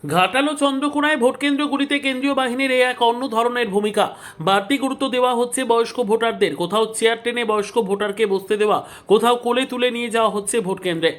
ঘাটাল ও চন্দ্রকোনায় ভোটকেন্দ্রগুলিতে কেন্দ্রীয় বাহিনীর এক অন্য ধরনের ভূমিকা। বাড়তি গুরুত্ব দেওয়া হচ্ছে বয়স্ক ভোটারদের। কোথাও চেয়ার টেনে বয়স্ক ভোটারকে বসতে দেওয়া, কোথাও কোলে তুলে নিয়ে যাওয়া হচ্ছে ভোট কেন্দ্রে।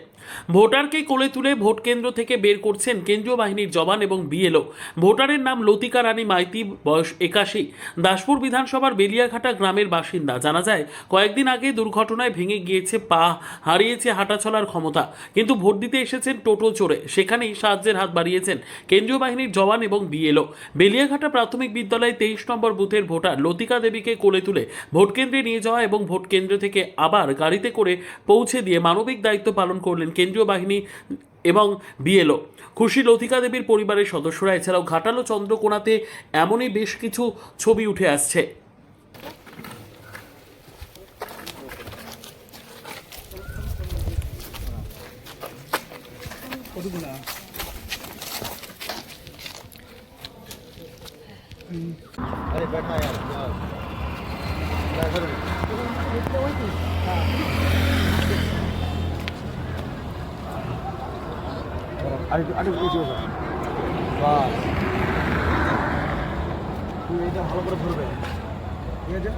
ভোটারকে কোলে তুলে ভোট কেন্দ্র থেকে বের করছেন কেন্দ্রীয় বাহিনীর জওয়ান এবং বিএলও। ভোটারের নাম লতিকা রানী মাইতি, বয়স 81, দাসপুর বিধানসভার বেলিয়াঘাটা গ্রামের বাসিন্দা। জানা যায় কয়েকদিন আগে দুর্ঘটনায় ভেঙে গিয়েছে পা, হারিয়েছে হাঁটাচলার ক্ষমতা, কিন্তু ভোট দিতে এসেছেন টোটো চড়ে। সেখানেই সাহায্যের হাত বাড়িয়েছেন কেন্দ্রীয় বাহিনীর জওয়ান এবং বিএলও। বেলিয়াঘাটা প্রাথমিক বিদ্যালয়ে 23 নম্বর বুথের ভোটার লতিকা দেবীকে কোলে তুলে ভোট কেন্দ্রে নিয়ে যাওয়া এবং ভোট কেন্দ্র থেকে আবার গাড়িতে করে পৌঁছে দিয়ে মানবিক দায়িত্ব পালন করলেন কেন্দ্রীয় বাহিনী এবং বিএলও। খুশি লতিকা দেবীর পরিবারের সদস্যরা। এছাড়াও ঘাটাল ও চন্দ্রকোনাতে এমনই বেশ কিছু ছবি উঠে আসছে। अरे बैठा यार क्या करूं আরে কিছু না বাস তুই এটা ভালো করে ধরবে ঠিক আছে